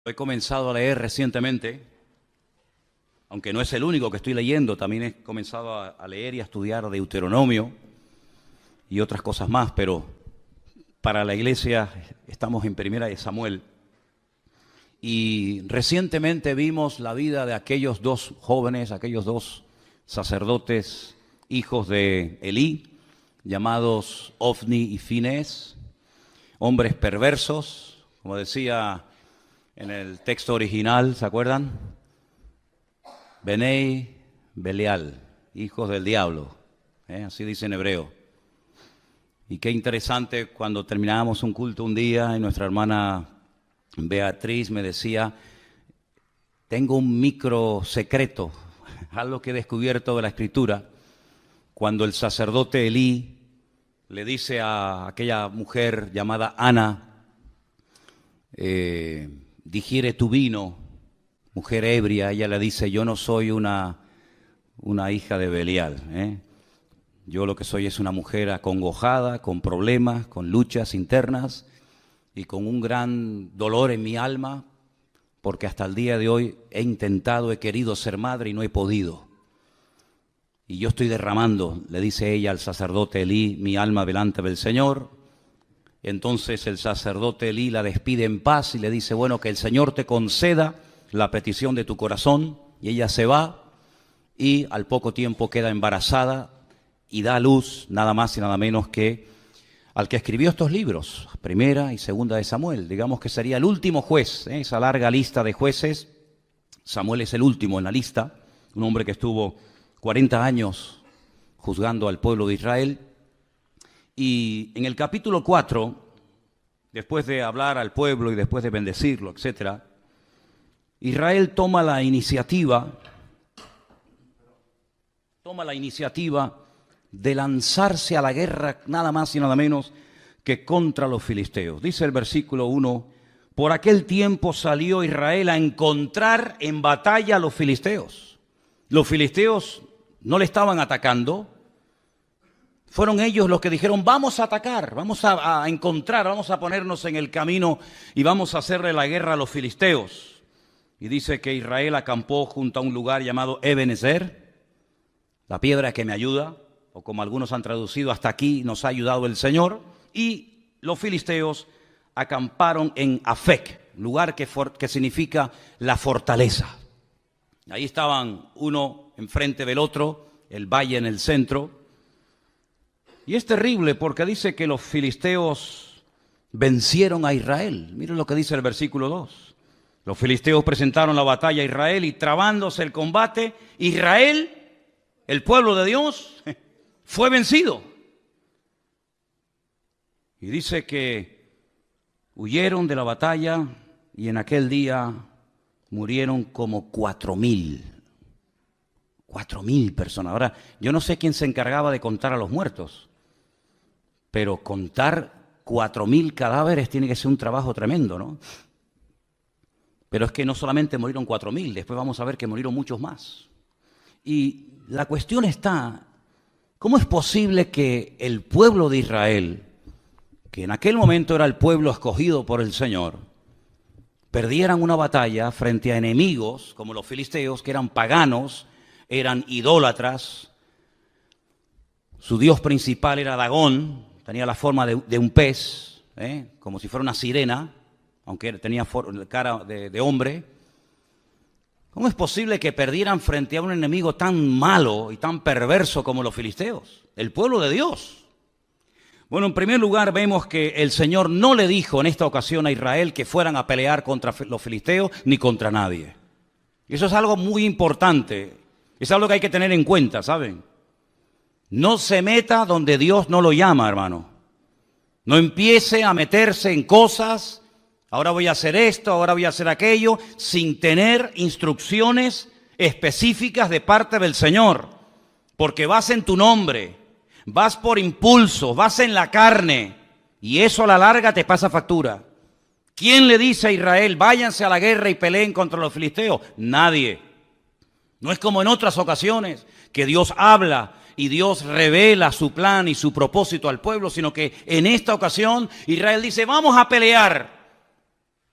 He comenzado a leer recientemente, aunque no es el único que estoy leyendo, también he comenzado a leer y a estudiar Deuteronomio y otras cosas más, pero para la iglesia estamos en Primera de Samuel. Y recientemente vimos la vida de aquellos dos jóvenes, aquellos dos sacerdotes, hijos de Elí, llamados Ofni y Finés, hombres perversos, como decía en el texto original, ¿se acuerdan? Benei Belial, hijos del diablo, así dice en hebreo. Y qué interesante, cuando terminábamos un culto un día y nuestra hermana Beatriz me decía, tengo un micro secreto, algo que he descubierto de la Escritura, cuando el sacerdote Elí le dice a aquella mujer llamada Ana, digiere tu vino, mujer ebria, ella le dice, yo no soy una hija de Belial, Yo lo que soy es una mujer acongojada, con problemas, con luchas internas y con un gran dolor en mi alma, porque hasta el día de hoy he querido ser madre y no he podido. Y yo estoy derramando, le dice ella al sacerdote Elí, mi alma delante del Señor. Entonces el sacerdote Elí la despide en paz y le dice, bueno, que el Señor te conceda la petición de tu corazón. Y ella se va y al poco tiempo queda embarazada y da a luz nada más y nada menos que al que escribió estos libros, Primera y Segunda de Samuel. Digamos que sería el último juez, esa larga lista de jueces. Samuel es el último en la lista, un hombre que estuvo 40 años juzgando al pueblo de Israel. Y en el capítulo 4, después de hablar al pueblo y después de bendecirlo, etc., Israel toma la iniciativa de lanzarse a la guerra nada más y nada menos que contra los filisteos. Dice el versículo 1, por aquel tiempo salió Israel a encontrar en batalla a los filisteos. Los filisteos no le estaban atacando. Fueron ellos los que dijeron, vamos a atacar, vamos a encontrar, vamos a ponernos en el camino y vamos a hacerle la guerra a los filisteos. Y dice que Israel acampó junto a un lugar llamado Ebenezer, la piedra que me ayuda, o como algunos han traducido, hasta aquí nos ha ayudado el Señor. Y los filisteos acamparon en Afec, lugar que significa la fortaleza. Ahí estaban uno enfrente del otro, el valle en el centro. Y es terrible porque dice que los filisteos vencieron a Israel. Miren lo que dice el versículo 2. Los filisteos presentaron la batalla a Israel y trabándose el combate, Israel, el pueblo de Dios, fue vencido. Y dice que huyeron de la batalla y en aquel día murieron como 4,000. 4,000 personas. Ahora, yo no sé quién se encargaba de contar a los muertos, pero contar 4,000 cadáveres tiene que ser un trabajo tremendo, ¿no? Pero es que no solamente murieron 4,000, después vamos a ver que murieron muchos más. Y la cuestión está, ¿cómo es posible que el pueblo de Israel, que en aquel momento era el pueblo escogido por el Señor, perdieran una batalla frente a enemigos como los filisteos, que eran paganos, eran idólatras? Su dios principal era Dagón, tenía la forma de un pez, como si fuera una sirena, aunque tenía cara de hombre. ¿Cómo es posible que perdieran frente a un enemigo tan malo y tan perverso como los filisteos, el pueblo de Dios? Bueno, en primer lugar vemos que el Señor no le dijo en esta ocasión a Israel que fueran a pelear contra los filisteos ni contra nadie. Y eso es algo muy importante, es algo que hay que tener en cuenta, ¿saben? No se meta donde Dios no lo llama, hermano. No empiece a meterse en cosas, ahora voy a hacer esto, ahora voy a hacer aquello, sin tener instrucciones específicas de parte del Señor. Porque vas en tu nombre, vas por impulso, vas en la carne, y eso a la larga te pasa factura. ¿Quién le dice a Israel, váyanse a la guerra y peleen contra los filisteos? Nadie. No es como en otras ocasiones que Dios habla y Dios revela su plan y su propósito al pueblo, sino que en esta ocasión Israel dice, vamos a pelear.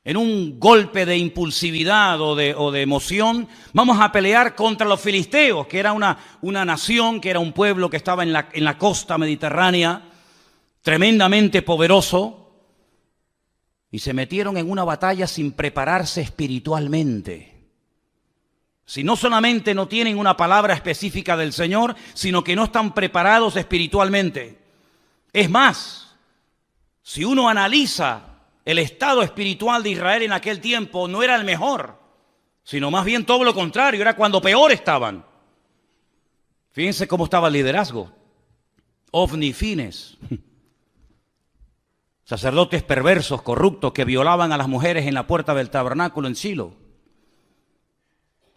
En un golpe de impulsividad o de emoción, vamos a pelear contra los filisteos, que era una nación, que era un pueblo que estaba en la costa mediterránea, tremendamente poderoso, y se metieron en una batalla sin prepararse espiritualmente. Si no solamente no tienen una palabra específica del Señor, sino que no están preparados espiritualmente. Es más, si uno analiza el estado espiritual de Israel en aquel tiempo, no era el mejor, sino más bien todo lo contrario, era cuando peor estaban. Fíjense cómo estaba el liderazgo. Ofni y Fines, sacerdotes perversos, corruptos, que violaban a las mujeres en la puerta del tabernáculo en Silo.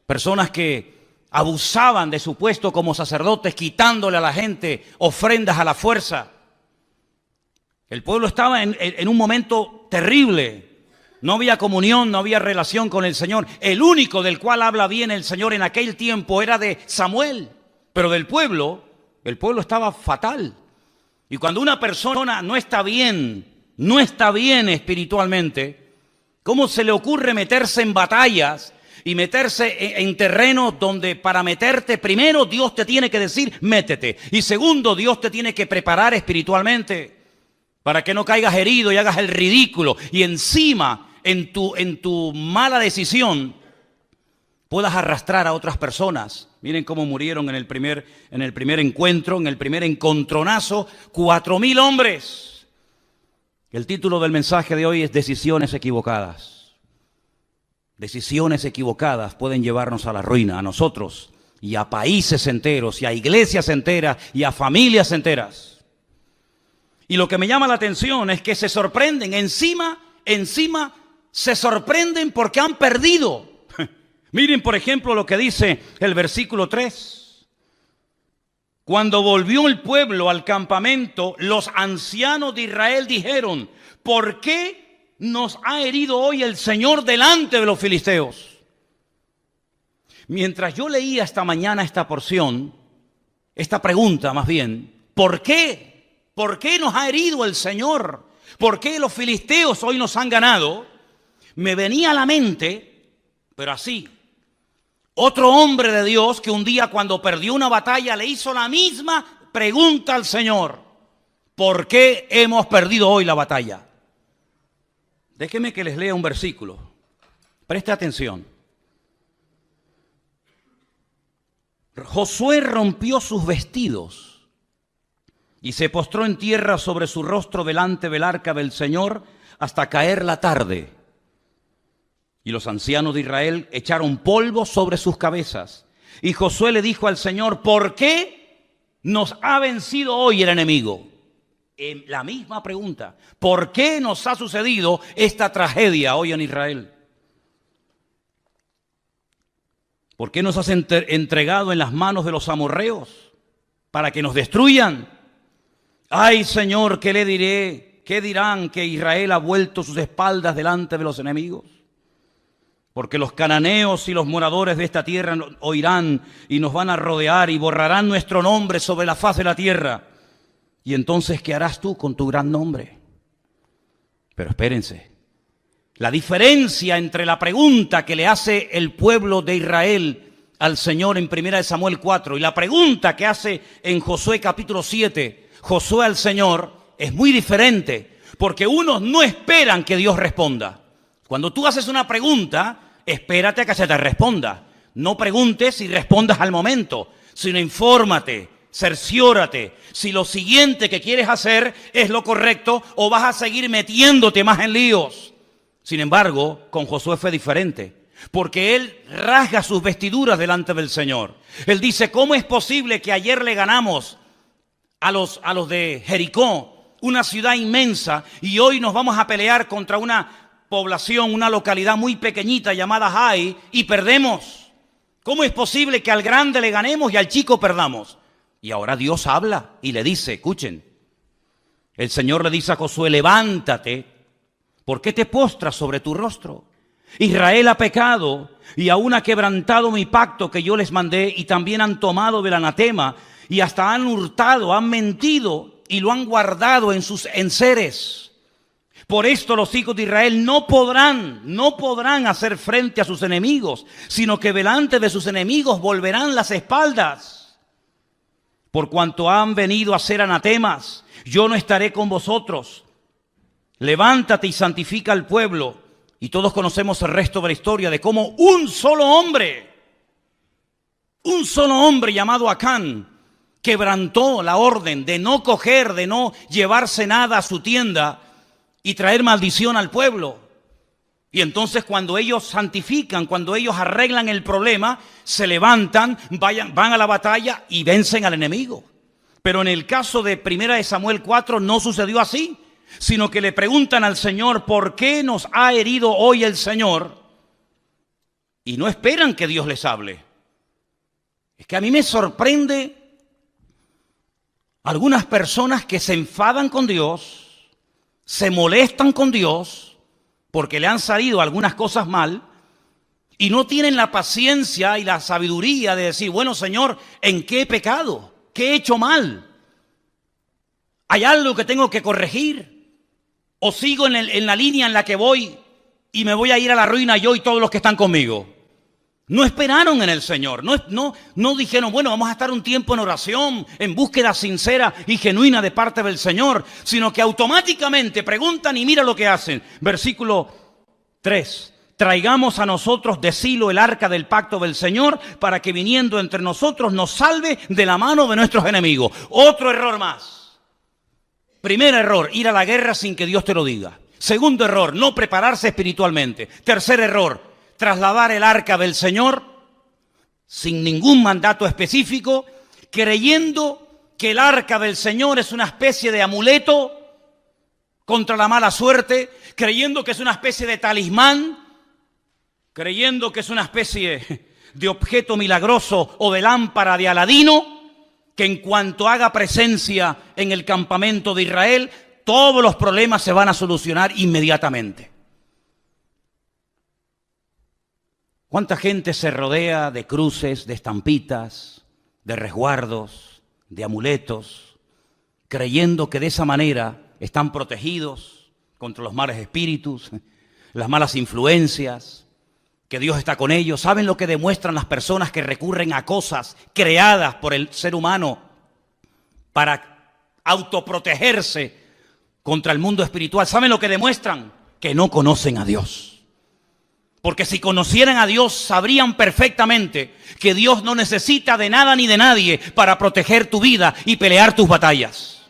Personas que abusaban de su puesto como sacerdotes, quitándole a la gente ofrendas a la fuerza. El pueblo estaba en un momento terrible. No había comunión, no había relación con el Señor. El único del cual habla bien el Señor en aquel tiempo era de Samuel. Pero del pueblo, el pueblo estaba fatal. Y cuando una persona no está bien espiritualmente, ¿cómo se le ocurre meterse en batallas y meterse en terrenos donde para meterte, primero Dios te tiene que decir, métete. Y segundo, Dios te tiene que preparar espiritualmente para que no caigas herido y hagas el ridículo. Y encima, en tu mala decisión, puedas arrastrar a otras personas. Miren cómo murieron en el primer encuentro, en el primer encontronazo, 4.000 hombres. El título del mensaje de hoy es Decisiones equivocadas. Decisiones equivocadas pueden llevarnos a la ruina, a nosotros y a países enteros y a iglesias enteras y a familias enteras. Y lo que me llama la atención es que se sorprenden, encima se sorprenden porque han perdido. Miren, por ejemplo, lo que dice el versículo 3. Cuando volvió el pueblo al campamento, los ancianos de Israel dijeron, ¿por qué nos ha herido hoy el Señor delante de los filisteos? Mientras yo leía esta mañana esta porción, esta pregunta más bien, ¿por qué? ¿Por qué nos ha herido el Señor? ¿Por qué los filisteos hoy nos han ganado? Me venía a la mente, pero así, otro hombre de Dios que un día cuando perdió una batalla le hizo la misma pregunta al Señor. ¿Por qué hemos perdido hoy la batalla? Déjenme que les lea un versículo. Preste atención. Josué rompió sus vestidos y se postró en tierra sobre su rostro delante del arca del Señor hasta caer la tarde. Y los ancianos de Israel echaron polvo sobre sus cabezas. Y Josué le dijo al Señor, ¿por qué nos ha vencido hoy el enemigo? La misma pregunta, ¿por qué nos ha sucedido esta tragedia hoy en Israel? ¿Por qué nos has entregado en las manos de los amorreos para que nos destruyan? Ay, Señor, ¿qué le diré? ¿Qué dirán que Israel ha vuelto sus espaldas delante de los enemigos? Porque los cananeos y los moradores de esta tierra oirán y nos van a rodear y borrarán nuestro nombre sobre la faz de la tierra. Y entonces, ¿qué harás tú con tu gran nombre? Pero espérense, la diferencia entre la pregunta que le hace el pueblo de Israel al Señor en 1 Samuel 4 y la pregunta que hace en Josué capítulo 7, Josué al Señor, es muy diferente, porque unos no esperan que Dios responda. Cuando tú haces una pregunta, espérate a que se te responda. No preguntes y respondas al momento, sino infórmate. Cerciórate si lo siguiente que quieres hacer es lo correcto o vas a seguir metiéndote más en líos. Sin embargo, con Josué fue diferente, porque él rasga sus vestiduras delante del Señor. Él dice, ¿cómo es posible que ayer le ganamos a los de Jericó, una ciudad inmensa, y hoy nos vamos a pelear contra una población, una localidad muy pequeñita llamada Jai, y perdemos? ¿Cómo es posible que al grande le ganemos y al chico perdamos? Y ahora Dios habla y le dice, escuchen, el Señor le dice a Josué, levántate, ¿por qué te postras sobre tu rostro? Israel ha pecado y aún ha quebrantado mi pacto que yo les mandé y también han tomado del anatema y hasta han hurtado, han mentido y lo han guardado en sus enseres. Por esto los hijos de Israel no podrán hacer frente a sus enemigos, sino que delante de sus enemigos volverán las espaldas. Por cuanto han venido a ser anatemas, yo no estaré con vosotros. Levántate y santifica al pueblo. Y todos conocemos el resto de la historia de cómo un solo hombre llamado Acán, quebrantó la orden de no coger, de no llevarse nada a su tienda y traer maldición al pueblo. Y entonces cuando ellos santifican, cuando ellos arreglan el problema, se levantan, van a la batalla y vencen al enemigo. Pero en el caso de 1 Samuel 4 no sucedió así, sino que le preguntan al Señor, ¿por qué nos ha herido hoy el Señor? Y no esperan que Dios les hable. Es que a mí me sorprende algunas personas que se enfadan con Dios, se molestan con Dios porque le han salido algunas cosas mal y no tienen la paciencia y la sabiduría de decir, bueno, Señor, ¿en qué he pecado? ¿Qué he hecho mal? ¿Hay algo que tengo que corregir? ¿O sigo en la línea en la que voy y me voy a ir a la ruina yo y todos los que están conmigo? No esperaron en el Señor, no dijeron, bueno, vamos a estar un tiempo en oración, en búsqueda sincera y genuina de parte del Señor, sino que automáticamente preguntan y mira lo que hacen. Versículo 3, traigamos a nosotros de Silo el arca del pacto del Señor para que viniendo entre nosotros nos salve de la mano de nuestros enemigos. Otro error más. Primer error, ir a la guerra sin que Dios te lo diga. Segundo error, no prepararse espiritualmente. Tercer error, trasladar el arca del Señor sin ningún mandato específico, creyendo que el arca del Señor es una especie de amuleto contra la mala suerte, creyendo que es una especie de talismán, creyendo que es una especie de objeto milagroso o de lámpara de Aladino, que en cuanto haga presencia en el campamento de Israel, todos los problemas se van a solucionar inmediatamente. ¿Cuánta gente se rodea de cruces, de estampitas, de resguardos, de amuletos, creyendo que de esa manera están protegidos contra los malos espíritus, las malas influencias, que Dios está con ellos? ¿Saben lo que demuestran las personas que recurren a cosas creadas por el ser humano para autoprotegerse contra el mundo espiritual? ¿Saben lo que demuestran? Que no conocen a Dios. Porque si conocieran a Dios, sabrían perfectamente que Dios no necesita de nada ni de nadie para proteger tu vida y pelear tus batallas.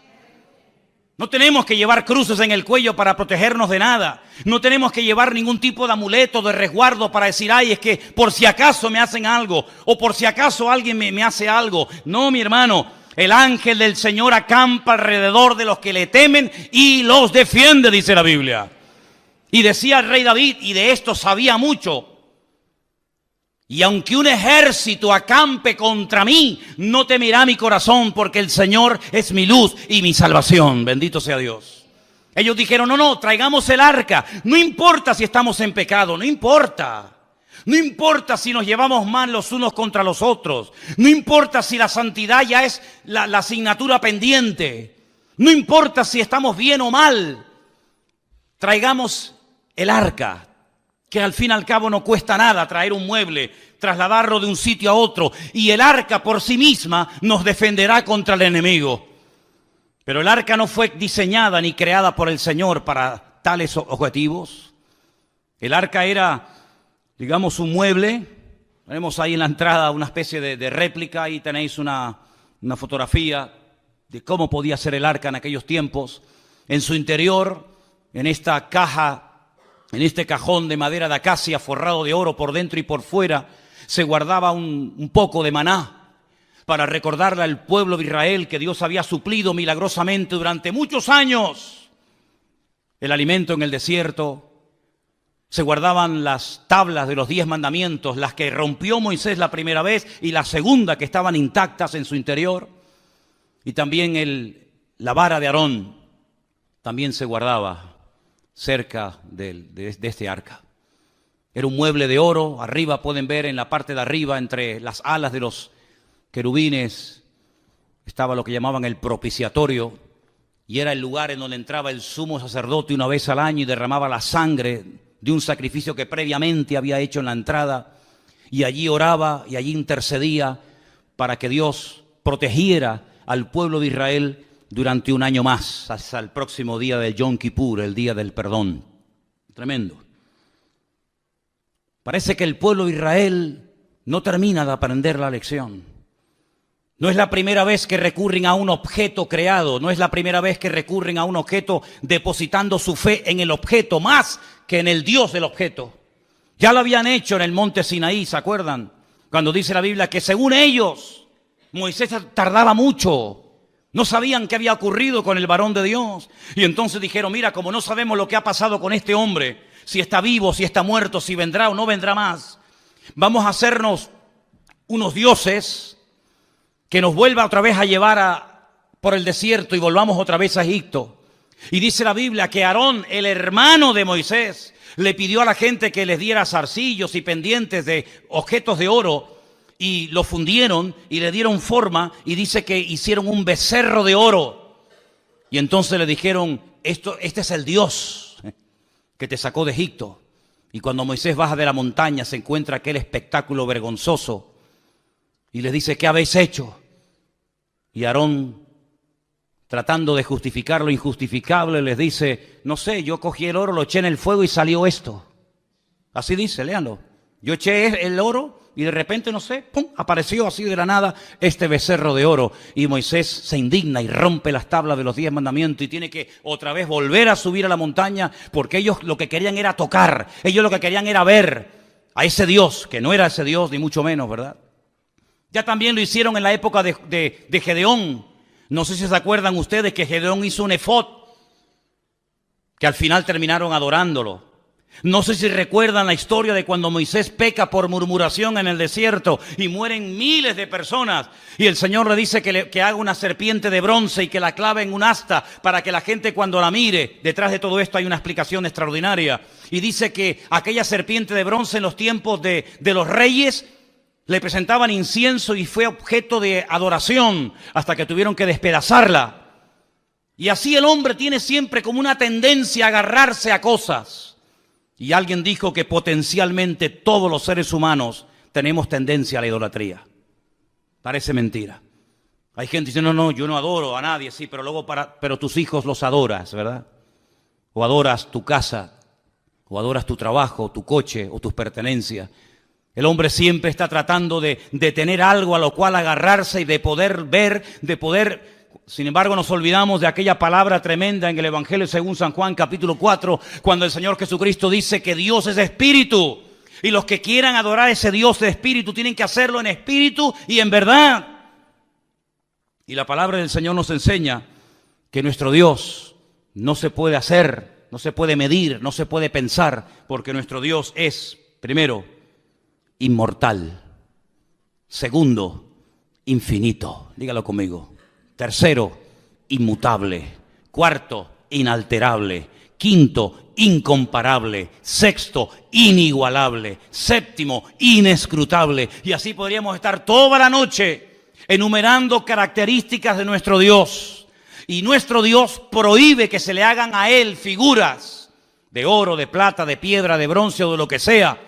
No tenemos que llevar cruces en el cuello para protegernos de nada. No tenemos que llevar ningún tipo de amuleto, de resguardo para decir, ay, es que por si acaso me hacen algo o por si acaso alguien me hace algo. No, mi hermano, el ángel del Señor acampa alrededor de los que le temen y los defiende, dice la Biblia. Y decía el rey David, y de esto sabía mucho, y aunque un ejército acampe contra mí, no temerá mi corazón, porque el Señor es mi luz y mi salvación. Bendito sea Dios. Ellos dijeron, no, traigamos el arca. No importa si estamos en pecado, no importa. No importa si nos llevamos mal los unos contra los otros. No importa si la santidad ya es la asignatura pendiente. No importa si estamos bien o mal. Traigamos el arca, que al fin y al cabo no cuesta nada traer un mueble, trasladarlo de un sitio a otro, y el arca por sí misma nos defenderá contra el enemigo. Pero el arca no fue diseñada ni creada por el Señor para tales objetivos. El arca era, digamos, un mueble. Tenemos ahí en la entrada una especie de réplica, ahí tenéis una fotografía de cómo podía ser el arca en aquellos tiempos. En su interior, en esta caja, en este cajón de madera de acacia forrado de oro por dentro y por fuera, se guardaba un poco de maná para recordarle al pueblo de Israel que Dios había suplido milagrosamente durante muchos años el alimento en el desierto. Se guardaban las tablas de los 10 mandamientos, las que rompió Moisés la primera vez y la segunda que estaban intactas en su interior. Y también la vara de Aarón también se guardaba cerca de este arca. Era un mueble de oro. Arriba pueden ver en la parte de arriba, entre las alas de los querubines, estaba lo que llamaban el propiciatorio, y era el lugar en donde entraba el sumo sacerdote una vez al año y derramaba la sangre de un sacrificio que previamente había hecho en la entrada, y allí oraba y allí intercedía para que Dios protegiera al pueblo de Israel durante un año más, hasta el próximo día de Yom Kippur, el día del perdón. Tremendo. Parece que el pueblo de Israel no termina de aprender la lección. No es la primera vez que recurren a un objeto creado, no es la primera vez que recurren a un objeto depositando su fe en el objeto más que en el Dios del objeto. Ya lo habían hecho en el monte Sinaí, ¿se acuerdan? Cuando dice la Biblia que según ellos, Moisés tardaba mucho. No sabían qué había ocurrido con el varón de Dios. Y entonces dijeron, mira, como no sabemos lo que ha pasado con este hombre, si está vivo, si está muerto, si vendrá o no vendrá más, vamos a hacernos unos dioses que nos vuelva otra vez a llevar por el desierto y volvamos otra vez a Egipto. Y dice la Biblia que Aarón, el hermano de Moisés, le pidió a la gente que les diera zarcillos y pendientes de objetos de oro, y lo fundieron y le dieron forma, y dice que hicieron un becerro de oro. Y entonces le dijeron, este es el Dios que te sacó de Egipto. Y cuando Moisés baja de la montaña se encuentra aquel espectáculo vergonzoso y les dice, ¿qué habéis hecho? Y Aarón, tratando de justificar lo injustificable, les dice, no sé, yo cogí el oro, lo eché en el fuego y salió esto. Así dice, léanlo. Yo eché el oro y de repente, no sé, ¡pum!, apareció así de la nada este becerro de oro. Y Moisés se indigna y rompe las tablas de los 10 mandamientos y tiene que otra vez volver a subir a la montaña, porque ellos lo que querían era tocar, ellos lo que querían era ver a ese Dios, que no era ese Dios ni mucho menos, ¿verdad? Ya también lo hicieron en la época de Gedeón. No sé si se acuerdan ustedes que Gedeón hizo un efod, que al final terminaron adorándolo. No sé si recuerdan la historia de cuando Moisés peca por murmuración en el desierto y mueren miles de personas. Y el Señor le dice que haga una serpiente de bronce y que la clave en un asta para que la gente cuando la mire, detrás de todo esto hay una explicación extraordinaria. Y dice que aquella serpiente de bronce en los tiempos de los reyes le presentaban incienso y fue objeto de adoración hasta que tuvieron que despedazarla. Y así el hombre tiene siempre como una tendencia a agarrarse a cosas. Y alguien dijo que potencialmente todos los seres humanos tenemos tendencia a la idolatría. Parece mentira. Hay gente que dice, no, yo no adoro a nadie, sí, pero luego pero tus hijos los adoras, ¿verdad? O adoras tu casa, o adoras tu trabajo, tu coche, o tus pertenencias. El hombre siempre está tratando de tener algo a lo cual agarrarse y de poder ver, de poder. Sin embargo, nos olvidamos de aquella palabra tremenda en el Evangelio según San Juan, capítulo 4, cuando el Señor Jesucristo dice que Dios es espíritu. Y los que quieran adorar a ese Dios de espíritu tienen que hacerlo en espíritu y en verdad. Y la palabra del Señor nos enseña que nuestro Dios no se puede hacer, no se puede medir, no se puede pensar, porque nuestro Dios es, primero, inmortal. Segundo, infinito. Dígalo conmigo. Tercero, inmutable. Cuarto, inalterable. Quinto, incomparable. Sexto, inigualable. Séptimo, inescrutable. Y así podríamos estar toda la noche enumerando características de nuestro Dios. Y nuestro Dios prohíbe que se le hagan a Él figuras de oro, de plata, de piedra, de bronce o de lo que sea,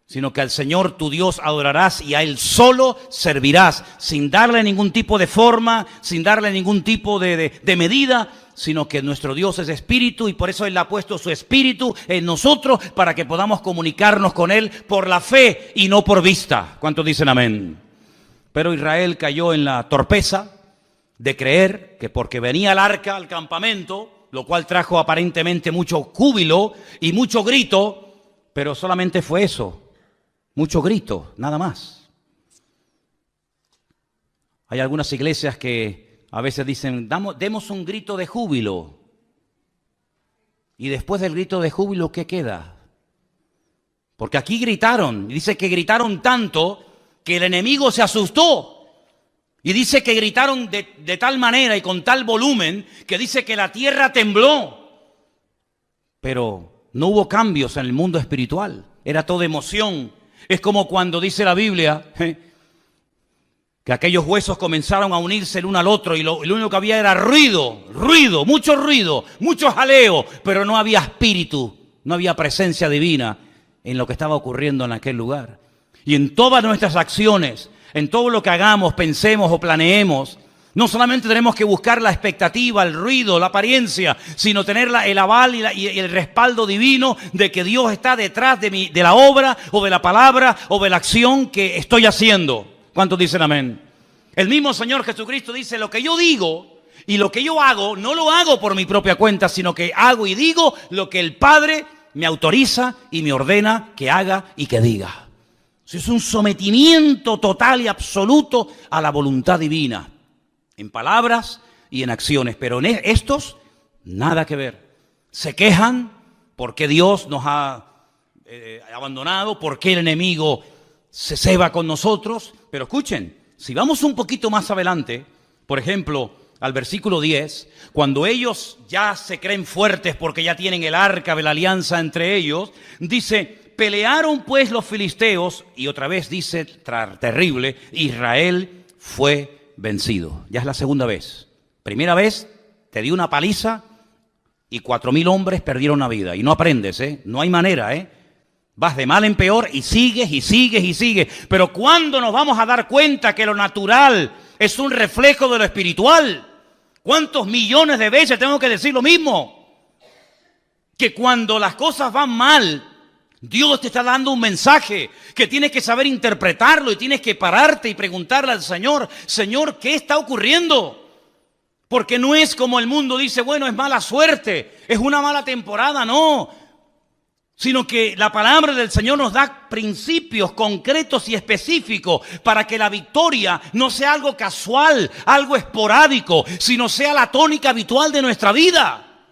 sino que al Señor tu Dios adorarás y a Él solo servirás, sin darle ningún tipo de forma, sin darle ningún tipo de medida, sino que nuestro Dios es espíritu y por eso Él ha puesto su espíritu en nosotros para que podamos comunicarnos con Él por la fe y no por vista. ¿Cuántos dicen amén? Pero Israel cayó en la torpeza de creer que porque venía el arca al campamento, lo cual trajo aparentemente mucho júbilo y mucho grito, pero solamente fue eso. Mucho grito, nada más. Hay algunas iglesias que a veces dicen, demos un grito de júbilo. Y después del grito de júbilo, ¿qué queda? Porque aquí gritaron, y dice que gritaron tanto que el enemigo se asustó. Y dice que gritaron de tal manera y con tal volumen que dice que la tierra tembló. Pero no hubo cambios en el mundo espiritual, era todo emoción. Es como cuando dice la Biblia que aquellos huesos comenzaron a unirse el uno al otro y lo único que había era ruido, mucho jaleo, pero no había espíritu, no había presencia divina en lo que estaba ocurriendo en aquel lugar. Y en todas nuestras acciones, en todo lo que hagamos, pensemos o planeemos, no solamente tenemos que buscar la expectativa, el ruido, la apariencia, sino tener el aval y el respaldo divino de que Dios está detrás de la obra o de la palabra o de la acción que estoy haciendo. ¿Cuántos dicen amén? El mismo Señor Jesucristo dice, lo que yo digo y lo que yo hago, no lo hago por mi propia cuenta, sino que hago y digo lo que el Padre me autoriza y me ordena que haga y que diga. Es un sometimiento total y absoluto a la voluntad divina, en palabras y en acciones, pero en estos nada que ver. Se quejan porque Dios nos ha abandonado, porque el enemigo se ceba con nosotros, pero escuchen, si vamos un poquito más adelante, por ejemplo, al versículo 10, cuando ellos ya se creen fuertes porque ya tienen el arca de la alianza entre ellos, dice, pelearon pues los filisteos, y otra vez dice, terrible, Israel fue vencido. Ya es la segunda vez. Primera vez te dio una paliza y 4,000 hombres perdieron la vida. Y no aprendes, no hay manera, vas de mal en peor y sigues y sigues y sigues. Pero ¿cuándo nos vamos a dar cuenta que lo natural es un reflejo de lo espiritual? ¿Cuántos millones de veces tengo que decir lo mismo? Que cuando las cosas van mal, Dios te está dando un mensaje que tienes que saber interpretarlo y tienes que pararte y preguntarle al Señor, Señor, ¿qué está ocurriendo? Porque no es como el mundo dice, bueno, es mala suerte, es una mala temporada, no. Sino que la palabra del Señor nos da principios concretos y específicos para que la victoria no sea algo casual, algo esporádico, sino sea la tónica habitual de nuestra vida.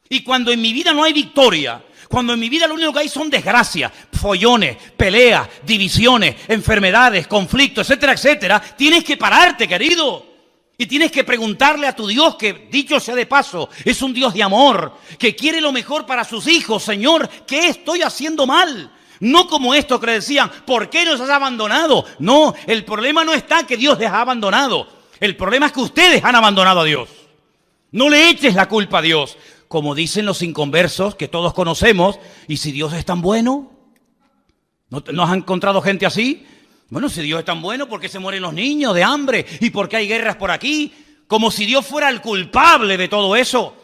Y cuando en mi vida no hay victoria, cuando en mi vida lo único que hay son desgracias, follones, peleas, divisiones, enfermedades, conflictos, etcétera, etcétera, tienes que pararte, querido. Y tienes que preguntarle a tu Dios, que dicho sea de paso, es un Dios de amor, que quiere lo mejor para sus hijos. Señor, ¿qué estoy haciendo mal? No como esto que le decían, ¿por qué nos has abandonado? No, el problema no está que Dios les ha abandonado. El problema es que ustedes han abandonado a Dios. No le eches la culpa a Dios. Como dicen los inconversos que todos conocemos, ¿y si Dios es tan bueno? ¿No has encontrado gente así? Bueno, si Dios es tan bueno, ¿por qué se mueren los niños de hambre? ¿Y por qué hay guerras por aquí? Como si Dios fuera el culpable de todo eso.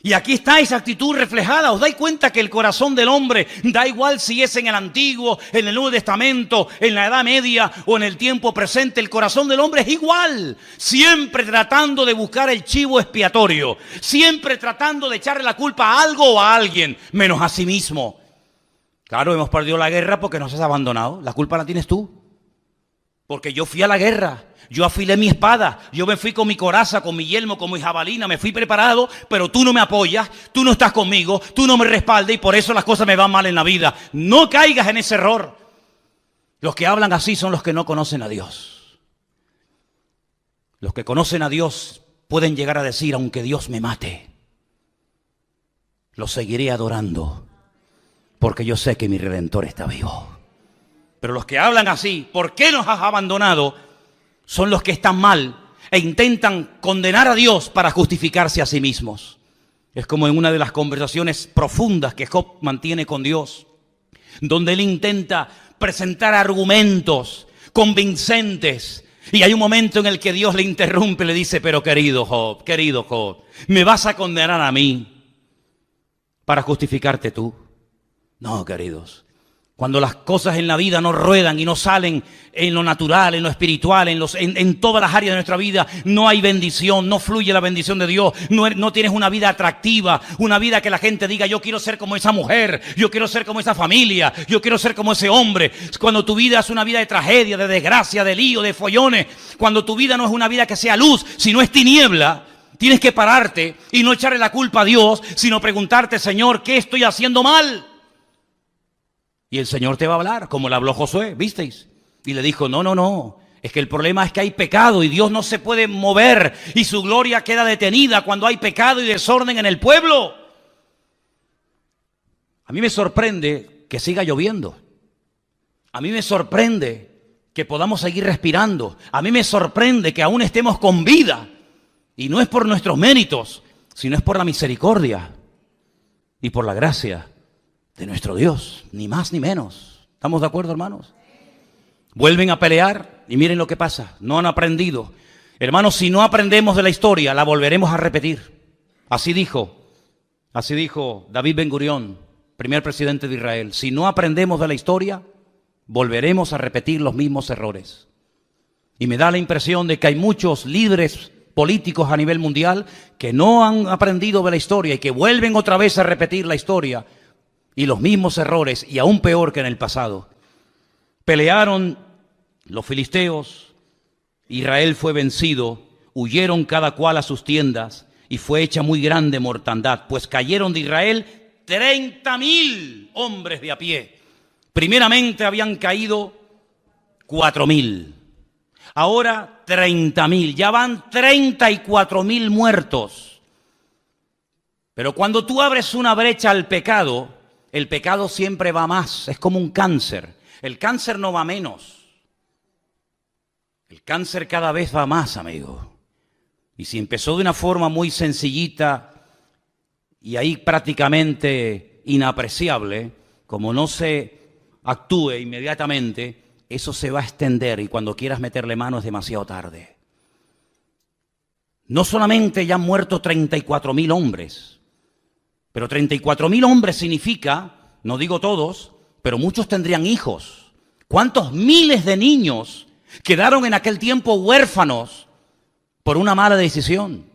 Y aquí está esa actitud reflejada. ¿Os dais cuenta que el corazón del hombre, da igual si es en el Antiguo, en el Nuevo Testamento, en la Edad Media o en el tiempo presente, el corazón del hombre es igual? Siempre tratando de buscar el chivo expiatorio, siempre tratando de echarle la culpa a algo o a alguien, menos a sí mismo. Claro, hemos perdido la guerra porque nos has abandonado. La culpa la tienes tú. Porque yo fui a la guerra, yo afilé mi espada, yo me fui con mi coraza, con mi yelmo, con mi jabalina, me fui preparado, pero tú no me apoyas, tú no estás conmigo, tú no me respaldas y por eso las cosas me van mal en la vida. No caigas en ese error. Los que hablan así son los que no conocen a Dios. Los que conocen a Dios pueden llegar a decir, aunque Dios me mate, lo seguiré adorando, porque yo sé que mi Redentor está vivo. Pero los que hablan así, ¿por qué nos has abandonado?, son los que están mal e intentan condenar a Dios para justificarse a sí mismos. Es como en una de las conversaciones profundas que Job mantiene con Dios, donde él intenta presentar argumentos convincentes. Y hay un momento en el que Dios le interrumpe y le dice, pero querido Job, ¿me vas a condenar a mí para justificarte tú? No, queridos. Cuando las cosas en la vida no ruedan y no salen en lo natural, en lo espiritual, en todas las áreas de nuestra vida, no hay bendición, no fluye la bendición de Dios, no tienes una vida atractiva, una vida que la gente diga, yo quiero ser como esa mujer, yo quiero ser como esa familia, yo quiero ser como ese hombre. Cuando tu vida es una vida de tragedia, de desgracia, de lío, de follones, cuando tu vida no es una vida que sea luz, sino es tiniebla, tienes que pararte y no echarle la culpa a Dios, sino preguntarte, Señor, ¿qué estoy haciendo mal? Y el Señor te va a hablar, como le habló Josué, ¿visteis? Y le dijo, no, es que el problema es que hay pecado y Dios no se puede mover y su gloria queda detenida cuando hay pecado y desorden en el pueblo. A mí me sorprende que siga lloviendo. A mí me sorprende que podamos seguir respirando. A mí me sorprende que aún estemos con vida. Y no es por nuestros méritos, sino es por la misericordia y por la gracia de nuestro Dios, ni más ni menos. ¿Estamos de acuerdo, hermanos? Vuelven a pelear y miren lo que pasa. No han aprendido. Hermanos, si no aprendemos de la historia, la volveremos a repetir. Así dijo David Ben-Gurión, primer presidente de Israel. Si no aprendemos de la historia, volveremos a repetir los mismos errores. Y me da la impresión de que hay muchos líderes políticos a nivel mundial que no han aprendido de la historia y que vuelven otra vez a repetir la historia y los mismos errores, y aún peor que en el pasado. Pelearon los filisteos, Israel fue vencido, huyeron cada cual a sus tiendas y fue hecha muy grande mortandad, pues cayeron de Israel 30.000 hombres de a pie. Primeramente habían caído 4.000, ahora 30.000, ya van 34.000 muertos. Pero cuando tú abres una brecha al pecado, el pecado siempre va más, es como un cáncer. El cáncer no va menos, el cáncer cada vez va más, amigo. Y si empezó de una forma muy sencillita y ahí prácticamente inapreciable, como no se actúe inmediatamente, eso se va a extender y cuando quieras meterle mano es demasiado tarde. No solamente ya han muerto 34.000 hombres, pero 34.000 hombres significa, no digo todos, pero muchos tendrían hijos. ¿Cuántos miles de niños quedaron en aquel tiempo huérfanos por una mala decisión?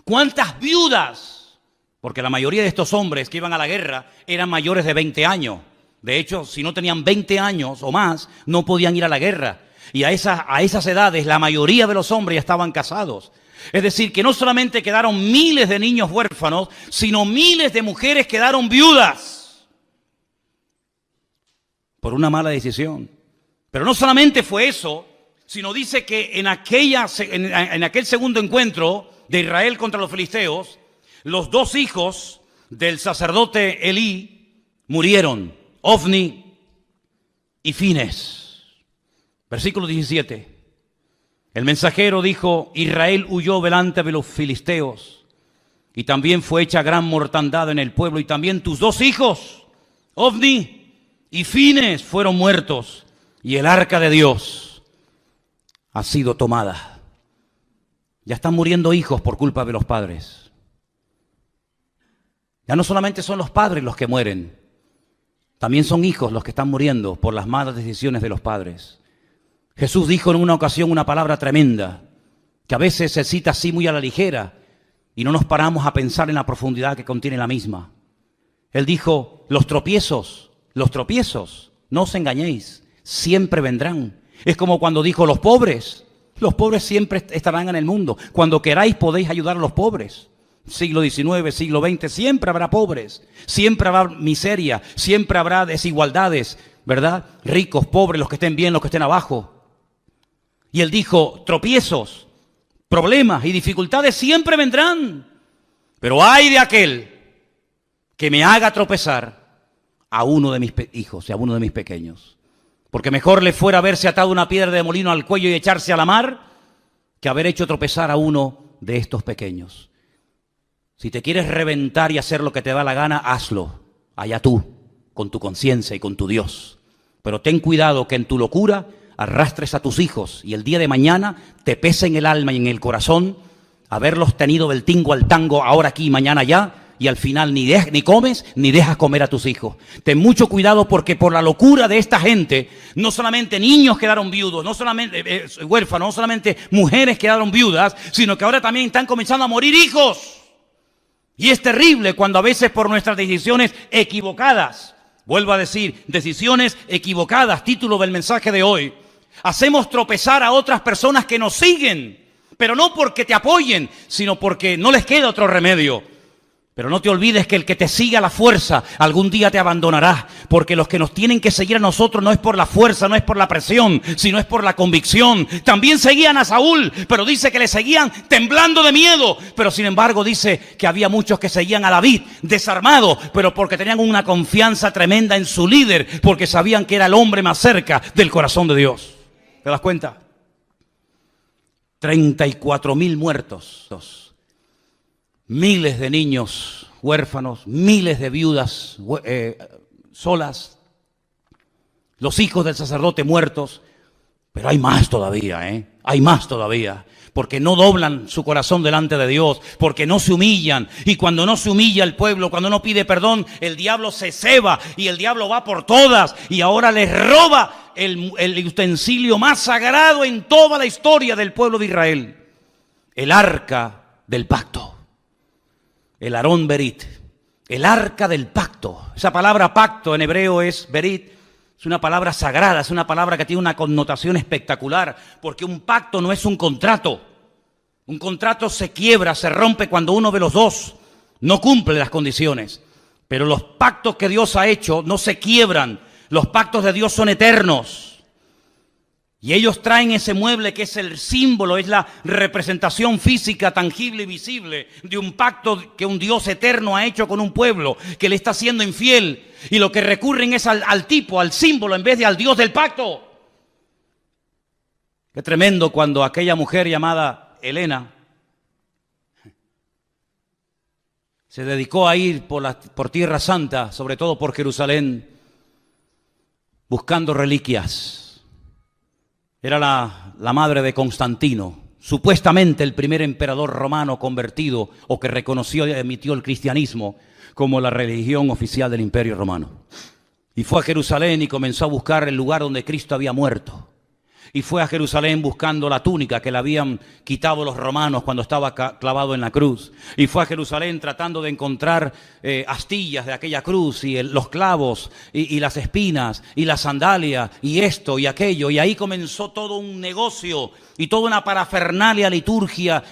¿Cuántas viudas? Porque la mayoría de estos hombres que iban a la guerra eran mayores de 20 años. De hecho, si no tenían 20 años o más, no podían ir a la guerra. Y a esas edades, la mayoría de los hombres ya estaban casados. Es decir, que no solamente quedaron miles de niños huérfanos, sino miles de mujeres quedaron viudas por una mala decisión. Pero no solamente fue eso, sino dice que en aquel segundo encuentro de Israel contra los filisteos, los dos hijos del sacerdote Elí murieron, Ofni y Fines. Versículo 17. El mensajero dijo: Israel huyó delante de los filisteos y también fue hecha gran mortandad en el pueblo, y también tus dos hijos, Ofni y Fines, fueron muertos, y el arca de Dios ha sido tomada. Ya están muriendo hijos por culpa de los padres. Ya no solamente son los padres los que mueren, también son hijos los que están muriendo por las malas decisiones de los padres. Jesús dijo en una ocasión una palabra tremenda, que a veces se cita así muy a la ligera y no nos paramos a pensar en la profundidad que contiene la misma. Él dijo: los tropiezos, no os engañéis, siempre vendrán. Es como cuando dijo: los pobres siempre estarán en el mundo. Cuando queráis podéis ayudar a los pobres. Siglo XIX, siglo XX, siempre habrá pobres, siempre habrá miseria, siempre habrá desigualdades, ¿verdad? Ricos, pobres, los que estén bien, los que estén abajo. Y él dijo: tropiezos, problemas y dificultades siempre vendrán, pero ay de aquel que me haga tropezar a uno de mis hijos y a uno de mis pequeños. Porque mejor le fuera haberse atado una piedra de molino al cuello y echarse a la mar que haber hecho tropezar a uno de estos pequeños. Si te quieres reventar y hacer lo que te da la gana, hazlo, allá tú, con tu conciencia y con tu Dios. Pero ten cuidado que en tu locura arrastres a tus hijos y el día de mañana te pese en el alma y en el corazón haberlos tenido del tingo al tango, ahora aquí y mañana allá, y al final ni comes ni dejas comer a tus hijos. Ten mucho cuidado, porque por la locura de esta gente, no solamente niños quedaron viudos, no solamente huérfanos, no solamente mujeres quedaron viudas, sino que ahora también están comenzando a morir hijos. Y es terrible cuando a veces por nuestras decisiones equivocadas, vuelvo a decir, decisiones equivocadas, título del mensaje de hoy, hacemos tropezar a otras personas que nos siguen, pero no porque te apoyen, sino porque no les queda otro remedio. Pero no te olvides que el que te siga a la fuerza algún día te abandonará, porque los que nos tienen que seguir a nosotros no es por la fuerza, no es por la presión, sino es por la convicción. También seguían a Saúl, pero dice que le seguían temblando de miedo. Pero sin embargo dice que había muchos que seguían a David desarmados, pero porque tenían una confianza tremenda en su líder, porque sabían que era el hombre más cerca del corazón de Dios. ¿Te das cuenta? 34.000 muertos, miles de niños huérfanos, miles de viudas solas, los hijos del sacerdote muertos. Pero hay más todavía, hay más todavía. Porque no doblan su corazón delante de Dios, porque no se humillan. Y cuando no se humilla el pueblo, cuando no pide perdón, el diablo se ceba y el diablo va por todas. Y ahora les roba el utensilio más sagrado en toda la historia del pueblo de Israel. El arca del pacto. El Aarón Berit. El arca del pacto. Esa palabra pacto en hebreo es Berit. Es una palabra sagrada, es una palabra que tiene una connotación espectacular, porque un pacto no es un contrato. Un contrato se quiebra, se rompe cuando uno de los dos no cumple las condiciones. Pero los pactos que Dios ha hecho no se quiebran. Los pactos de Dios son eternos. Y ellos traen ese mueble que es el símbolo, es la representación física, tangible y visible de un pacto que un Dios eterno ha hecho con un pueblo que le está siendo infiel. Y lo que recurren es al tipo, al símbolo, en vez de al Dios del pacto. Qué tremendo cuando aquella mujer llamada Helena se dedicó a ir por Tierra Santa, sobre todo por Jerusalén, buscando reliquias. Era la madre de Constantino, supuestamente el primer emperador romano convertido o que reconoció y emitió el cristianismo como la religión oficial del Imperio Romano. Y fue a Jerusalén y comenzó a buscar el lugar donde Cristo había muerto. Y fue a Jerusalén buscando la túnica que le habían quitado los romanos cuando estaba clavado en la cruz. Y fue a Jerusalén tratando de encontrar astillas de aquella cruz y los clavos y las espinas y la sandalia y esto y aquello. Y ahí comenzó todo un negocio y toda una parafernalia litúrgica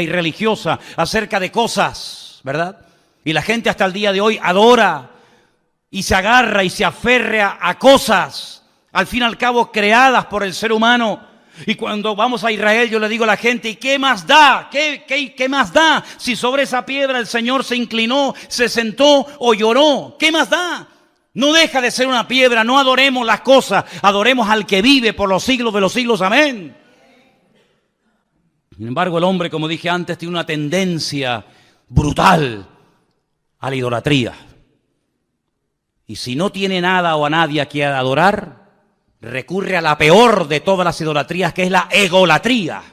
y religiosa acerca de cosas, ¿verdad? Y la gente hasta el día de hoy adora y se agarra y se aferra a cosas, al fin y al cabo creadas por el ser humano. Y cuando vamos a Israel yo le digo a la gente, ¿y qué más da? ¿Qué más da? Si sobre esa piedra el Señor se inclinó, se sentó o lloró, ¿qué más da? No deja de ser una piedra, no adoremos las cosas, adoremos al que vive por los siglos de los siglos, amén. Sin embargo, el hombre, como dije antes, tiene una tendencia brutal a la idolatría. Y si no tiene nada o a nadie a quien adorar, recurre a la peor de todas las idolatrías, que es la egolatría,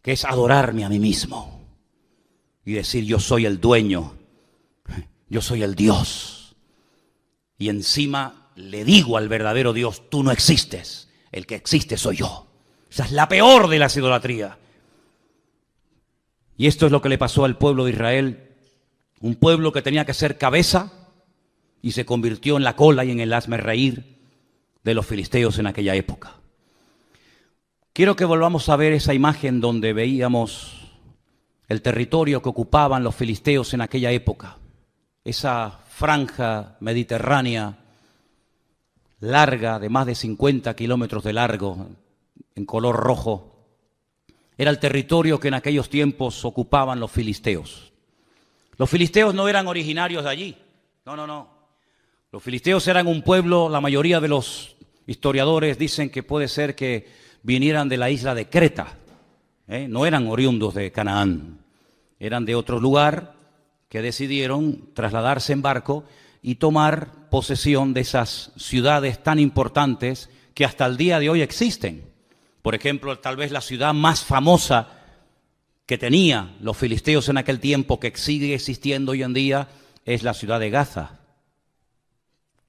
que es adorarme a mí mismo y decir yo soy el dueño, yo soy el Dios. Y encima le digo al verdadero Dios, tú no existes, el que existe soy yo. Esa es la peor de las idolatrías. Y esto es lo que le pasó al pueblo de Israel, un pueblo que tenía que ser cabeza y se convirtió en la cola y en el hazmerreír de los filisteos en aquella época. Quiero que volvamos a ver esa imagen donde veíamos el territorio que ocupaban los filisteos en aquella época. Esa franja mediterránea larga, de más de 50 kilómetros de largo, en color rojo, era el territorio que en aquellos tiempos ocupaban los filisteos. Los filisteos no eran originarios de allí, no. Los filisteos eran un pueblo, la mayoría de los historiadores dicen que puede ser que vinieran de la isla de Creta, no eran oriundos de Canaán, eran de otro lugar que decidieron trasladarse en barco y tomar posesión de esas ciudades tan importantes que hasta el día de hoy existen. Por ejemplo, tal vez la ciudad más famosa que tenía los filisteos en aquel tiempo, que sigue existiendo hoy en día, es la ciudad de Gaza.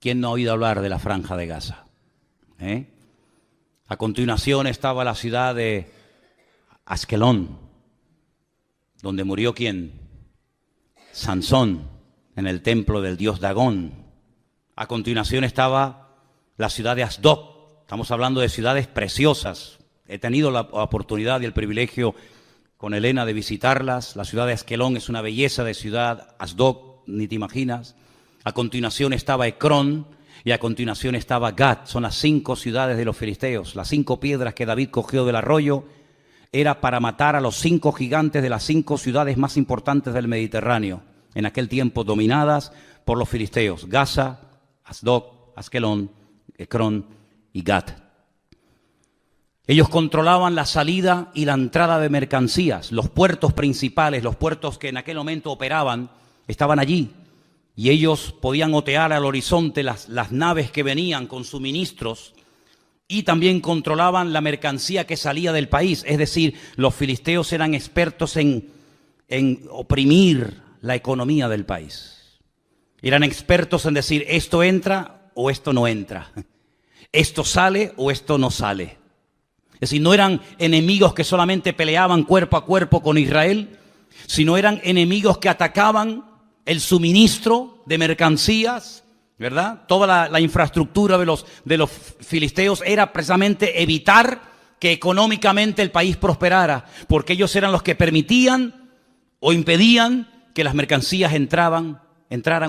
¿Quién no ha oído hablar de la franja de Gaza? A continuación estaba la ciudad de Askelón, donde murió ¿quién? Sansón, en el templo del dios Dagón. A continuación estaba la ciudad de Asdod. Estamos hablando de ciudades preciosas. He tenido la oportunidad y el privilegio con Elena de visitarlas. La ciudad de Askelón es una belleza de ciudad, Asdod, ni te imaginas. A continuación estaba Ecrón y a continuación estaba Gat. Son las 5 ciudades de los filisteos. Las 5 piedras que David cogió del arroyo era para matar a los 5 gigantes de las 5 ciudades más importantes del Mediterráneo, en aquel tiempo dominadas por los filisteos: Gaza, Asdod, Askelón, Ecrón y Gat. Ellos controlaban la salida y la entrada de mercancías. Los puertos principales, los puertos que en aquel momento operaban, estaban allí. Y ellos podían otear al horizonte las naves que venían con suministros y también controlaban la mercancía que salía del país. Es decir, los filisteos eran expertos en oprimir la economía del país. Eran expertos en decir, esto entra o esto no entra. Esto sale o esto no sale. Es decir, no eran enemigos que solamente peleaban cuerpo a cuerpo con Israel, sino eran enemigos que atacaban el suministro de mercancías, ¿verdad? Toda la infraestructura de los filisteos era precisamente evitar que económicamente el país prosperara, porque ellos eran los que permitían o impedían que las mercancías entraran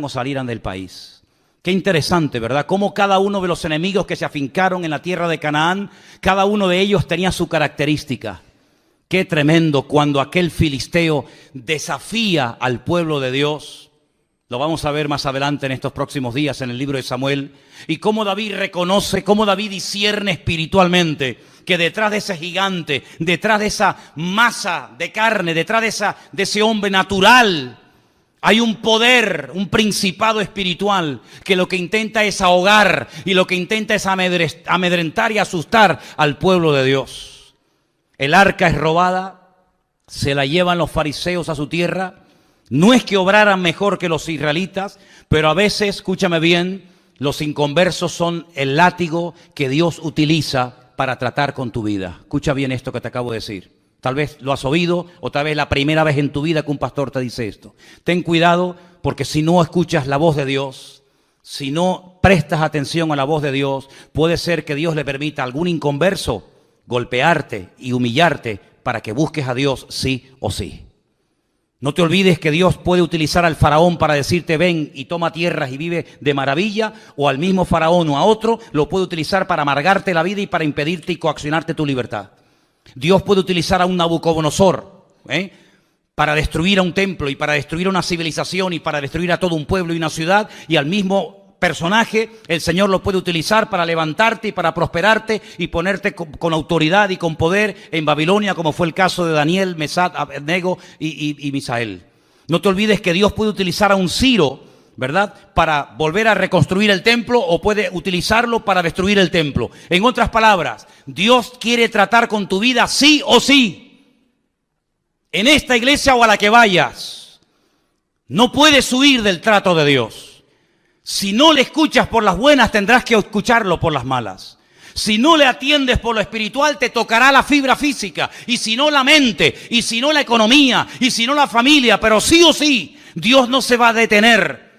o salieran del país. Qué interesante, ¿verdad? Cómo cada uno de los enemigos que se afincaron en la tierra de Canaán, cada uno de ellos tenía su característica. Qué tremendo cuando aquel filisteo desafía al pueblo de Dios. Lo vamos a ver más adelante en estos próximos días en el libro de Samuel. Y cómo David reconoce, cómo David discierne espiritualmente que detrás de ese gigante, detrás de esa masa de carne, detrás de ese hombre natural, hay un poder, un principado espiritual que lo que intenta es ahogar y lo que intenta es amedrentar y asustar al pueblo de Dios. El arca es robada, se la llevan los fariseos a su tierra. No es que obraran mejor que los israelitas, pero a veces, escúchame bien, los inconversos son el látigo que Dios utiliza para tratar con tu vida. Escucha bien esto que te acabo de decir. Tal vez lo has oído o tal vez la primera vez en tu vida que un pastor te dice esto. Ten cuidado porque si no escuchas la voz de Dios, si no prestas atención a la voz de Dios, puede ser que Dios le permita a algún inconverso golpearte y humillarte para que busques a Dios sí o sí. No te olvides que Dios puede utilizar al faraón para decirte ven y toma tierras y vive de maravilla, o al mismo faraón o a otro lo puede utilizar para amargarte la vida y para impedirte y coaccionarte tu libertad. Dios puede utilizar a un Nabucodonosor para destruir a un templo y para destruir una civilización y para destruir a todo un pueblo y una ciudad, y al mismo personaje el Señor lo puede utilizar para levantarte y para prosperarte y ponerte con autoridad y con poder en Babilonia, como fue el caso de Daniel, Mesac, Abednego y Misael. No te olvides que Dios puede utilizar a un Ciro, ¿verdad?, para volver a reconstruir el templo, o puede utilizarlo para destruir el templo. En otras palabras, Dios quiere tratar con tu vida sí o sí. En esta iglesia o a la que vayas, no puedes huir del trato de Dios. Si no le escuchas por las buenas, tendrás que escucharlo por las malas. Si no le atiendes por lo espiritual, te tocará la fibra física, y si no la mente, y si no la economía, y si no la familia, pero sí o sí, Dios no se va a detener,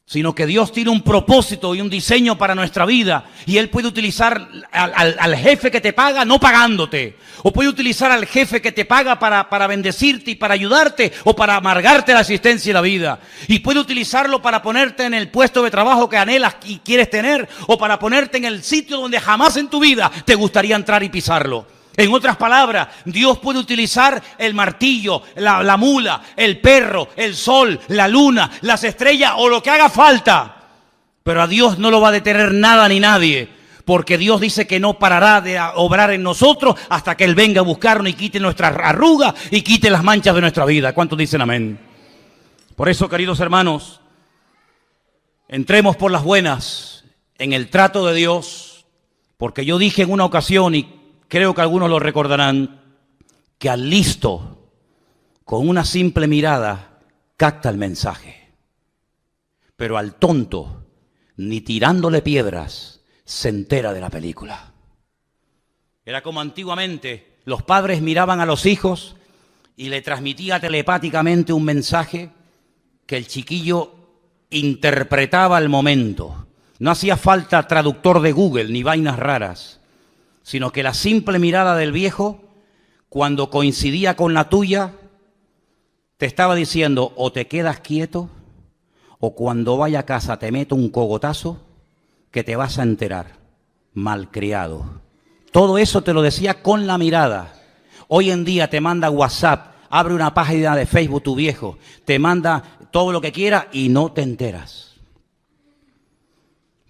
sino que Dios tiene un propósito y un diseño para nuestra vida, y Él puede utilizar al jefe que te paga no pagándote, o puede utilizar al jefe que te paga para bendecirte y para ayudarte, o para amargarte la existencia y la vida, y puede utilizarlo para ponerte en el puesto de trabajo que anhelas y quieres tener, o para ponerte en el sitio donde jamás en tu vida te gustaría entrar y pisarlo. En otras palabras, Dios puede utilizar el martillo, la mula, el perro, el sol, la luna, las estrellas o lo que haga falta. Pero a Dios no lo va a detener nada ni nadie, porque Dios dice que no parará de obrar en nosotros hasta que Él venga a buscarnos y quite nuestras arrugas y quite las manchas de nuestra vida. ¿Cuántos dicen amén? Por eso, queridos hermanos, entremos por las buenas en el trato de Dios, porque yo dije en una ocasión, y creo que algunos lo recordarán, que al listo, con una simple mirada, capta el mensaje. Pero al tonto, ni tirándole piedras, se entera de la película. Era como antiguamente, los padres miraban a los hijos y le transmitía telepáticamente un mensaje que el chiquillo interpretaba al momento. No hacía falta traductor de Google ni vainas raras, sino que la simple mirada del viejo, cuando coincidía con la tuya, te estaba diciendo o te quedas quieto, o cuando vaya a casa te meto un cogotazo que te vas a enterar, malcriado. Todo eso te lo decía con la mirada. Hoy en día te manda WhatsApp, abre una página de Facebook tu viejo, te manda todo lo que quiera y no te enteras.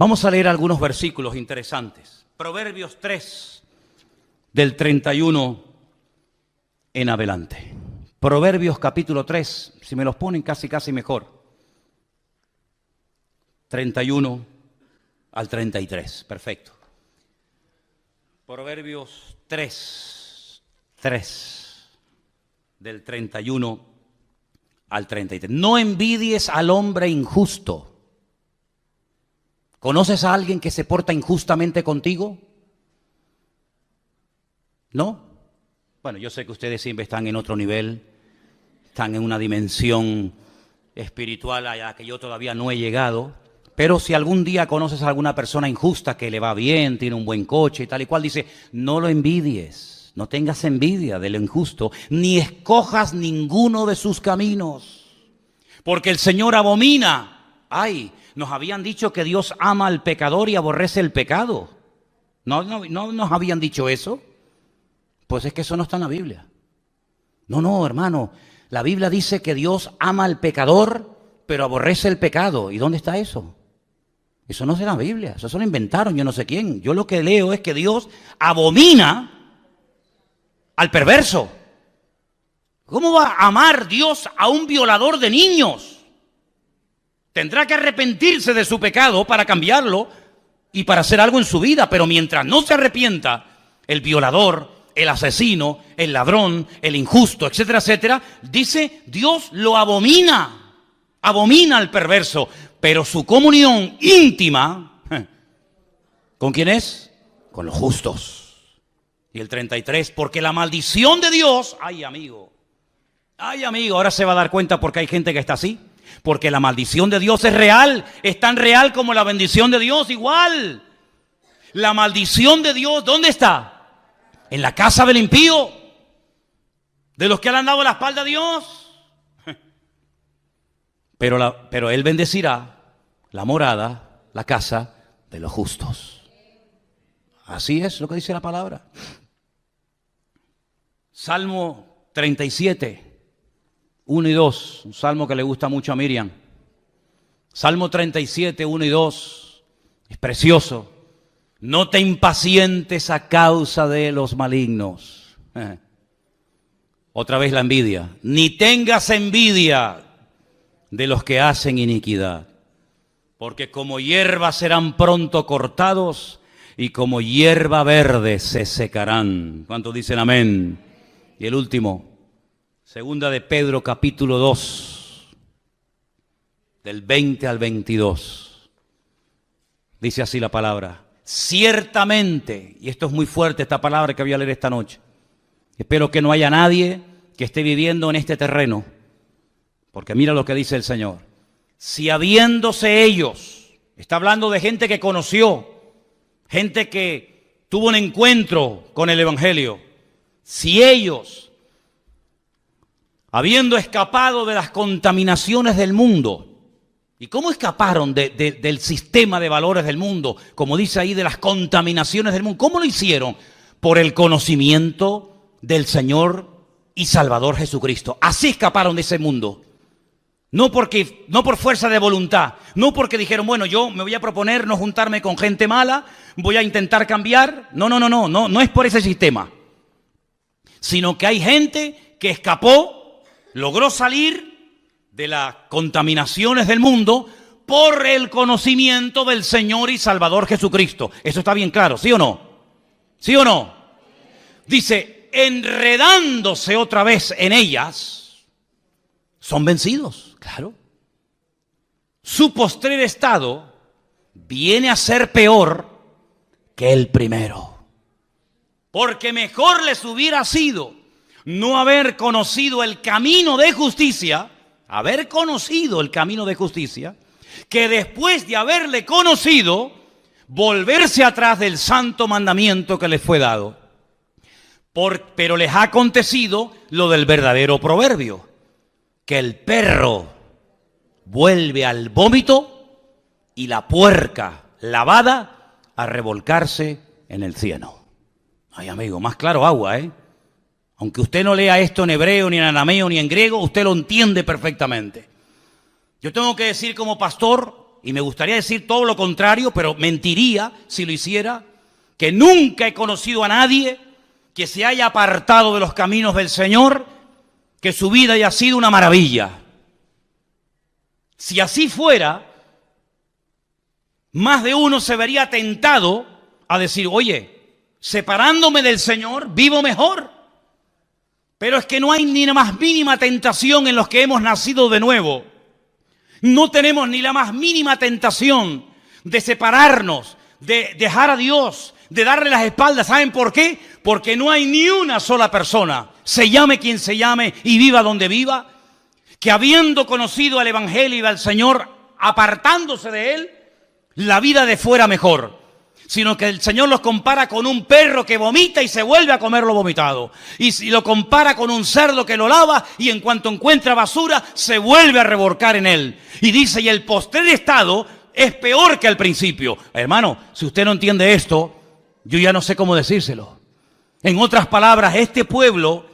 Vamos a leer algunos versículos interesantes. Proverbios 3, del 31 en adelante. Proverbios capítulo 3, si me los ponen casi mejor. 31 al 33, perfecto. Proverbios 3, del 31 al 33. No envidies al hombre injusto. ¿Conoces a alguien que se porta injustamente contigo? ¿No? Bueno, yo sé que ustedes siempre están en otro nivel, están en una dimensión espiritual a la que yo todavía no he llegado, pero si algún día conoces a alguna persona injusta que le va bien, tiene un buen coche y tal y cual, dice, no lo envidies, no tengas envidia del injusto, ni escojas ninguno de sus caminos, porque el Señor abomina. Ay, nos habían dicho que Dios ama al pecador y aborrece el pecado. ¿No nos habían dicho eso? Pues es que eso no está en la Biblia. No, hermano. La Biblia dice que Dios ama al pecador, pero aborrece el pecado. ¿Y dónde está eso? Eso no es en la Biblia. Eso se lo inventaron yo no sé quién. Yo lo que leo es que Dios abomina al perverso. ¿Cómo va a amar Dios a un violador de niños? Tendrá que arrepentirse de su pecado para cambiarlo y para hacer algo en su vida. Pero mientras no se arrepienta, el violador, el asesino, el ladrón, el injusto, etcétera, etcétera, dice Dios lo abomina. Abomina al perverso. Pero su comunión íntima, ¿con quién es? Con los justos. Y el 33, porque la maldición de Dios, ay amigo, ahora se va a dar cuenta porque hay gente que está así. Porque la maldición de Dios es real, es tan real como la bendición de Dios, igual. La maldición de Dios, ¿dónde está? En la casa del impío, de los que le han dado la espalda a Dios. Pero Él bendecirá la morada, la casa de los justos. Así es lo que dice la palabra. Salmo 37. 1 y 2, un salmo que le gusta mucho a Miriam. Salmo 37, 1 y 2, es precioso. No te impacientes a causa de los malignos. Otra vez la envidia. Ni tengas envidia de los que hacen iniquidad. Porque como hierba serán pronto cortados y como hierba verde se secarán. ¿Cuántos dicen amén? Y el último. Segunda de Pedro, capítulo 2, del 20 al 22. Dice así la palabra. Ciertamente, y esto es muy fuerte, esta palabra que voy a leer esta noche. Espero que no haya nadie que esté viviendo en este terreno. Porque mira lo que dice el Señor. Si habiéndose ellos, está hablando de gente que conoció, gente que tuvo un encuentro con el Evangelio. Si ellos, habiendo escapado de las contaminaciones del mundo. ¿Y cómo escaparon del sistema de valores del mundo? Como dice ahí, de las contaminaciones del mundo. ¿Cómo lo hicieron? Por el conocimiento del Señor y Salvador Jesucristo. Así escaparon de ese mundo. No por fuerza de voluntad. No porque dijeron, bueno, yo me voy a proponer no juntarme con gente mala, voy a intentar cambiar. No es por ese sistema. Sino que hay gente que escapó, logró salir de las contaminaciones del mundo por el conocimiento del Señor y Salvador Jesucristo. Eso está bien claro, ¿sí o no? ¿Sí o no? Dice, enredándose otra vez en ellas, son vencidos, claro. Su postrer estado viene a ser peor que el primero. Porque mejor les hubiera sido no haber conocido el camino de justicia, que después de haberle conocido, volverse atrás del santo mandamiento que les fue dado. Pero les ha acontecido lo del verdadero proverbio, que el perro vuelve al vómito y la puerca lavada a revolcarse en el cieno. Ay, amigo, más claro agua, ¿eh? Aunque usted no lea esto en hebreo, ni en arameo, ni en griego, usted lo entiende perfectamente. Yo tengo que decir como pastor, y me gustaría decir todo lo contrario, pero mentiría si lo hiciera, que nunca he conocido a nadie que se haya apartado de los caminos del Señor, que su vida haya sido una maravilla. Si así fuera, más de uno se vería tentado a decir, oye, separándome del Señor, vivo mejor. Pero es que no hay ni la más mínima tentación en los que hemos nacido de nuevo. No tenemos ni la más mínima tentación de separarnos, de dejar a Dios, de darle las espaldas. ¿Saben por qué? Porque no hay ni una sola persona, se llame quien se llame y viva donde viva, que habiendo conocido al Evangelio y al Señor, apartándose de Él, la vida de fuera mejor. Sino que el Señor los compara con un perro que vomita y se vuelve a comer lo vomitado. Y si lo compara con un cerdo que lo lava y en cuanto encuentra basura, se vuelve a revolcar en él. Y dice, y el postrer estado es peor que al principio. Hermano, si usted no entiende esto, yo ya no sé cómo decírselo. En otras palabras, este pueblo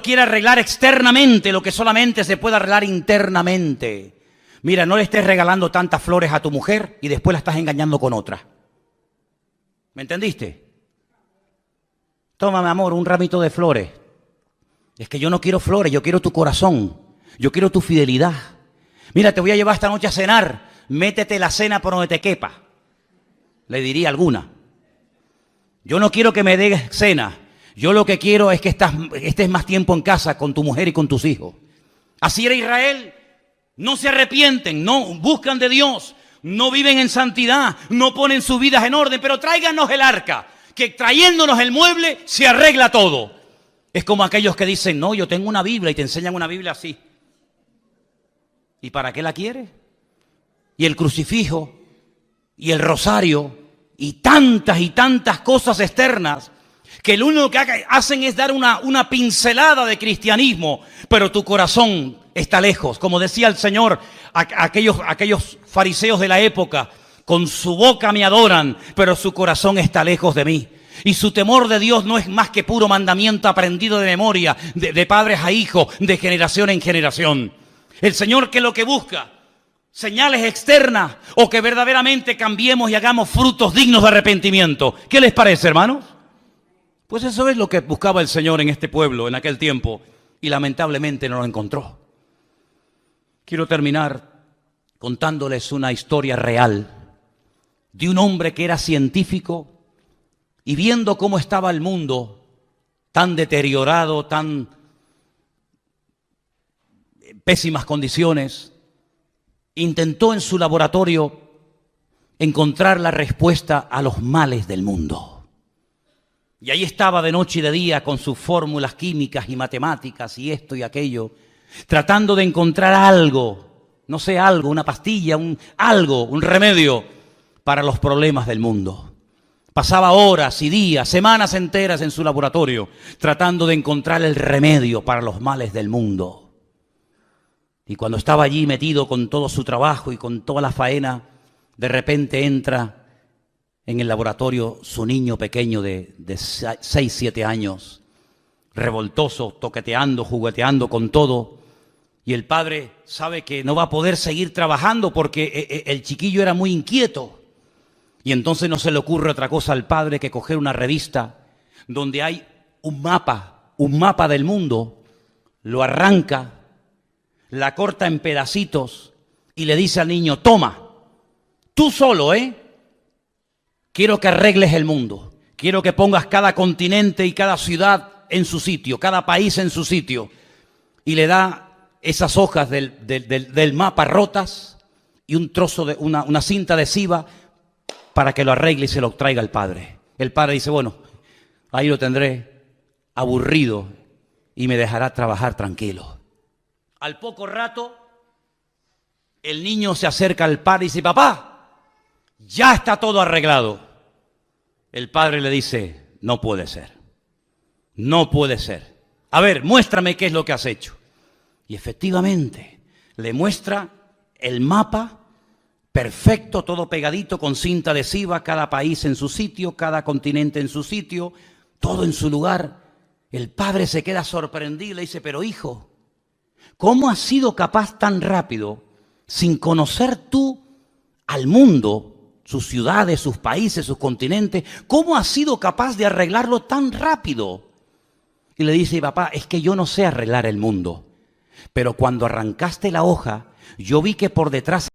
quiere arreglar externamente lo que solamente se puede arreglar internamente. Mira, no le estés regalando tantas flores a tu mujer y después la estás engañando con otra. ¿Me entendiste? Toma, mi amor, un ramito de flores. Es que yo no quiero flores, yo quiero tu corazón. Yo quiero tu fidelidad. Mira, te voy a llevar esta noche a cenar. Métete la cena por donde te quepa. Le diría alguna. Yo no quiero que me des cena. Yo lo que quiero es que estés más tiempo en casa con tu mujer y con tus hijos. Así era Israel. No se arrepienten, no buscan de Dios, no viven en santidad, no ponen sus vidas en orden, pero tráiganos el arca, que trayéndonos el mueble se arregla todo. Es como aquellos que dicen, no, yo tengo una Biblia y te enseñan una Biblia así. ¿Y para qué la quieres? Y el crucifijo, y el rosario, y tantas cosas externas, que lo único que hacen es dar una pincelada de cristianismo, pero tu corazón está lejos. Como decía el Señor, aquellos fariseos de la época, con su boca me adoran, pero su corazón está lejos de mí. Y su temor de Dios no es más que puro mandamiento aprendido de memoria, de padres a hijos, de generación en generación. El Señor, que lo que busca, señales externas, o que verdaderamente cambiemos y hagamos frutos dignos de arrepentimiento. ¿Qué les parece, hermanos? Pues eso es lo que buscaba el Señor en este pueblo en aquel tiempo, y lamentablemente no lo encontró. Quiero terminar contándoles una historia real de un hombre que era científico y viendo cómo estaba el mundo tan deteriorado, tan pésimas condiciones, intentó en su laboratorio encontrar la respuesta a los males del mundo. Y ahí estaba de noche y de día con sus fórmulas químicas y matemáticas y esto y aquello, tratando de encontrar algo, no sé, algo, una pastilla, un remedio para los problemas del mundo. Pasaba horas y días, semanas enteras en su laboratorio, tratando de encontrar el remedio para los males del mundo. Y cuando estaba allí metido con todo su trabajo y con toda la faena, de repente entra en el laboratorio su niño pequeño de 6, 7 años, revoltoso, toqueteando, jugueteando con todo. Y el padre sabe que no va a poder seguir trabajando porque el chiquillo era muy inquieto. Y entonces no se le ocurre otra cosa al padre que coger una revista donde hay un mapa del mundo, lo arranca, la corta en pedacitos y le dice al niño, toma, tú solo, quiero que arregles el mundo, quiero que pongas cada continente y cada ciudad en su sitio, cada país en su sitio. Y le da esas hojas del mapa rotas y un trozo de una cinta adhesiva para que lo arregle y se lo traiga al padre. El padre dice, bueno, ahí lo tendré aburrido y me dejará trabajar tranquilo. Al poco rato, el niño se acerca al padre y dice, papá, ya está todo arreglado. El padre le dice, no puede ser, no puede ser. A ver, muéstrame qué es lo que has hecho. Y efectivamente, le muestra el mapa perfecto, todo pegadito con cinta adhesiva, cada país en su sitio, cada continente en su sitio, todo en su lugar. El padre se queda sorprendido y le dice, pero hijo, ¿cómo has sido capaz tan rápido sin conocer tú al mundo, sus ciudades, sus países, sus continentes, ¿cómo has sido capaz de arreglarlo tan rápido? Y le dice, papá, es que yo no sé arreglar el mundo, pero cuando arrancaste la hoja, yo vi que por detrás